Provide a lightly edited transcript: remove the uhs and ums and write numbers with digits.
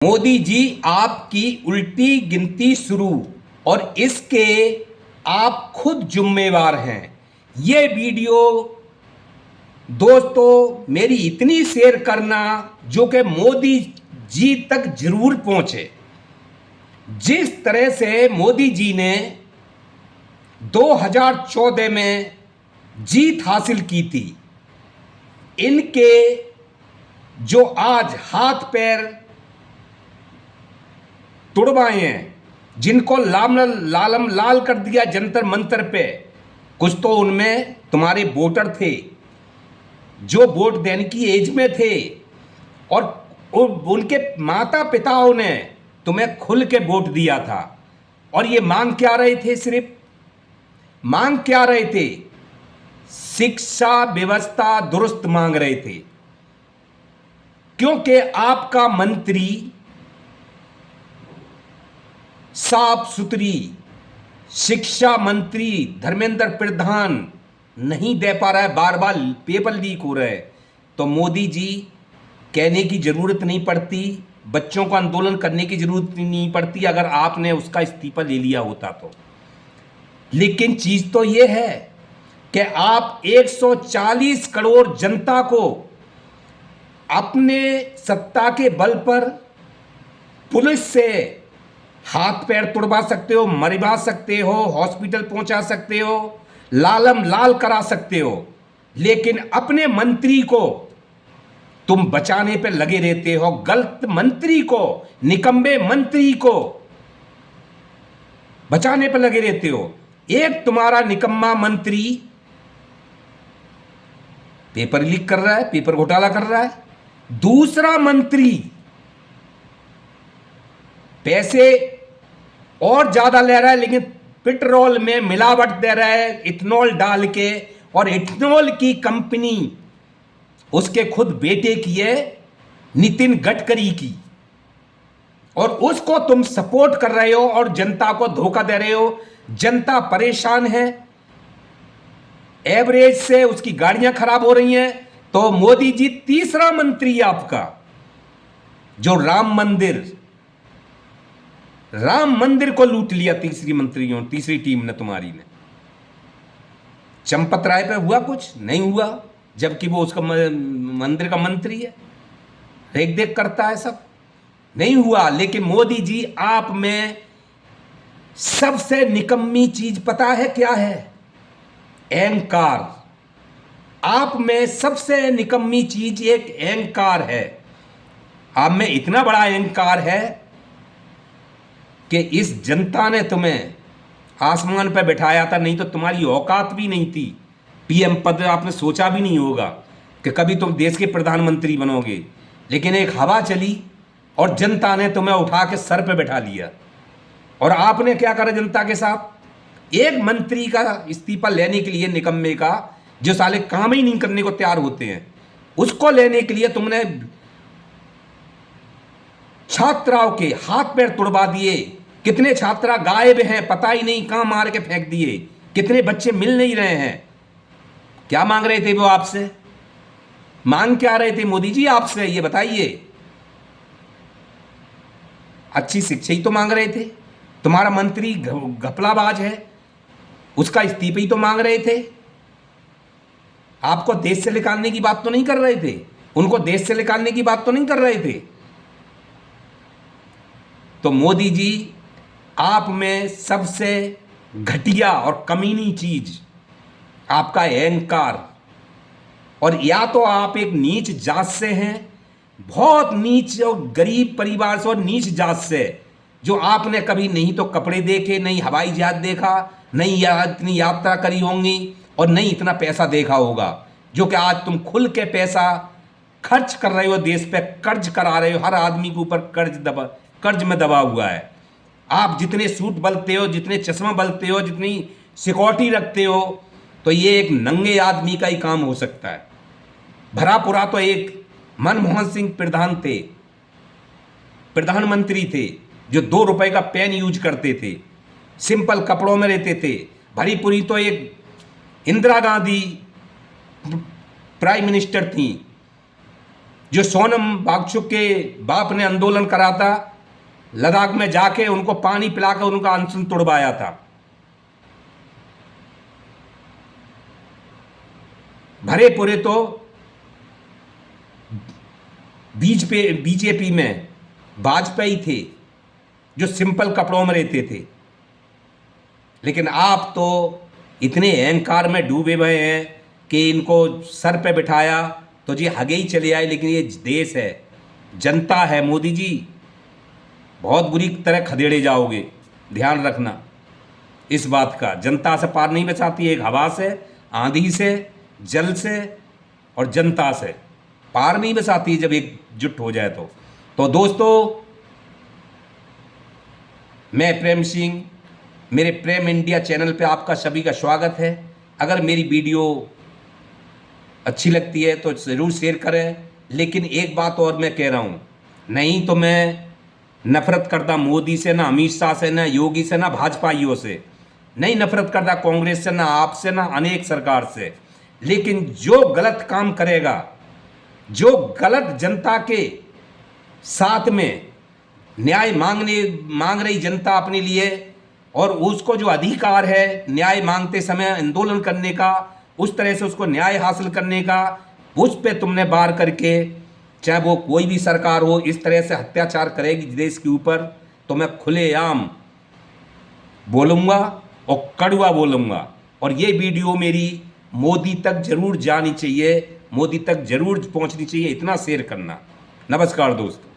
मोदी जी आपकी उल्टी गिनती शुरू और इसके आप खुद जिम्मेवार हैं। ये वीडियो दोस्तों मेरी इतनी शेयर करना जो कि मोदी जी तक जरूर पहुंचे। जिस तरह से मोदी जी ने 2014 में जीत हासिल की थी, इनके जो आज हाथ पैर तुड़वाए हैं, जिनको लालम लाल कर दिया जंतर मंतर पे, कुछ तो उनमें तुम्हारे वोटर थे जो वोट देने की एज में थे और उनके माता पिताओं ने तुम्हें खुल के वोट दिया था। और ये मांग क्या रहे थे? सिर्फ मांग क्या रहे थे? शिक्षा व्यवस्था दुरुस्त मांग रहे थे, क्योंकि आपका मंत्री साफ सुथरी शिक्षा मंत्री धर्मेंद्र प्रधान नहीं दे पा रहा है, बार बार पेपर लीक हो रहा है। तो मोदी जी कहने की जरूरत नहीं पड़ती, बच्चों को आंदोलन करने की जरूरत नहीं पड़ती अगर आपने उसका इस्तीफा ले लिया होता तो। लेकिन चीज तो यह है कि आप 140 करोड़ जनता को अपने सत्ता के बल पर पुलिस से हाथ पैर तुड़वा सकते हो, मरवा सकते हो, हॉस्पिटल पहुंचा सकते हो, लालम लाल करा सकते हो, लेकिन अपने मंत्री को तुम बचाने पे लगे रहते हो। गलत मंत्री को, निकम्मे मंत्री को बचाने पे लगे रहते हो। एक तुम्हारा निकम्मा मंत्री पेपर लीक कर रहा है, पेपर घोटाला कर रहा है, दूसरा मंत्री पैसे और ज्यादा ले रहा है लेकिन पेट्रोल में मिलावट दे रहा है इथेनॉल डाल के, और इथेनॉल की कंपनी उसके खुद बेटे की है, नितिन गडकरी की, और उसको तुम सपोर्ट कर रहे हो और जनता को धोखा दे रहे हो। जनता परेशान है, एवरेज से उसकी गाड़ियां खराब हो रही हैं। तो मोदी जी तीसरा मंत्री आपका, जो राम मंदिर को लूट लिया, तीसरी टीम ने, तुम्हारी ने। चंपत राय पे हुआ कुछ नहीं हुआ, जबकि वो उसका मंदिर का मंत्री है, देख देख करता है, सब नहीं हुआ। लेकिन मोदी जी आप में सबसे निकम्मी चीज पता है क्या है? अहंकार। आप में सबसे निकम्मी चीज एक अहंकार है। आप में इतना बड़ा अहंकार है कि इस जनता ने तुम्हें आसमान पर बैठाया था, नहीं तो तुम्हारी औकात भी नहीं थी। पीएम पद आपने सोचा भी नहीं होगा कि कभी तुम देश के प्रधानमंत्री बनोगे, लेकिन एक हवा चली और जनता ने तुम्हें उठा के सर पे बैठा लिया। और आपने क्या करा जनता के साथ? एक मंत्री का इस्तीफा लेने के लिए, निकम्मे का, जो साले काम ही नहीं करने को तैयार होते हैं, उसको लेने के लिए तुमने छात्राओं के हाथ पैर तुड़वा दिए। कितने छात्रा गायब हैं, पता ही नहीं कहां मार के फेंक दिए। कितने बच्चे मिल नहीं रहे हैं। क्या मांग रहे थे वो आपसे? मांग क्या रहे थे मोदी जी आपसे, ये बताइए। अच्छी शिक्षा ही तो मांग रहे थे। तुम्हारा मंत्री घपलाबाज है, उसका इस्तीफा ही तो मांग रहे थे। आपको देश से निकालने की बात तो नहीं कर रहे थे, उनको देश से निकालने की बात तो नहीं कर रहे थे। तो मोदी जी आप में सबसे घटिया और कमीनी चीज आपका अहंकार। और या तो आप एक नीच जात से हैं, बहुत नीच और गरीब परिवार से और नीच जात से, जो आपने कभी नहीं तो कपड़े देखे, नहीं हवाई जहाज देखा, नहीं इतनी यात्रा करी होंगी और नहीं इतना पैसा देखा होगा, जो कि आज तुम खुल के पैसा खर्च कर रहे हो, देश पे कर्ज करा रहे हो, हर आदमी के ऊपर कर्ज में दबा हुआ है। आप जितने सूट बलते हो, जितने चश्मा बलते हो, जितनी सिक्योरिटी रखते हो, तो ये एक नंगे आदमी का ही काम हो सकता है। भरा पूरा तो एक मनमोहन सिंह प्रधानमंत्री थे, जो 2 रुपए का पेन यूज करते थे, सिंपल कपड़ों में रहते थे। भरी पूरी तो एक इंदिरा गांधी प्राइम मिनिस्टर थी, जो सोनम वांगचुक के बाप ने आंदोलन करा था, लद्दाख में जाके उनको पानी पिलाकर उनका अनशन तोड़वाया था। भरे पूरे तो बीजेपी में वाजपेयी थे जो सिंपल कपड़ों में रहते थे, लेकिन आप तो इतने अहंकार में डूबे हुए हैं कि इनको सर पे बिठाया तो जी आगे ही चले आए। लेकिन ये देश है, जनता है मोदी जी, बहुत बुरी तरह खदेड़े जाओगे, ध्यान रखना इस बात का। जनता से पार नहीं बचाती, एक हवा से, आंधी से, जल से और जनता से पार नहीं बचाती जब एकजुट हो जाए तो दोस्तों, मैं प्रेम सिंह, मेरे प्रेम इंडिया चैनल पे आपका सभी का स्वागत है। अगर मेरी वीडियो अच्छी लगती है तो ज़रूर शेयर करें। लेकिन एक बात और मैं कह रहा हूँ, नहीं तो मैं नफ़रत करता मोदी से, ना अमित शाह से, ना योगी से, ना भाजपाइयों से, नहीं नफ़रत करता कांग्रेस से, ना आपसे, ना अनेक सरकार से। लेकिन जो गलत काम करेगा, जो गलत जनता के साथ में न्याय मांग रही जनता अपने लिए, और उसको जो अधिकार है न्याय मांगते समय आंदोलन करने का, उस तरह से उसको न्याय हासिल करने का, उस पे तुमने बार करके, चाहे वो कोई भी सरकार हो, इस तरह से अत्याचार करेगी देश के ऊपर, तो मैं खुलेआम बोलूँगा और कड़वा बोलूँगा। और ये वीडियो मेरी मोदी तक जरूर जानी चाहिए, मोदी तक जरूर पहुँचनी चाहिए, इतना शेयर करना। नमस्कार दोस्तों।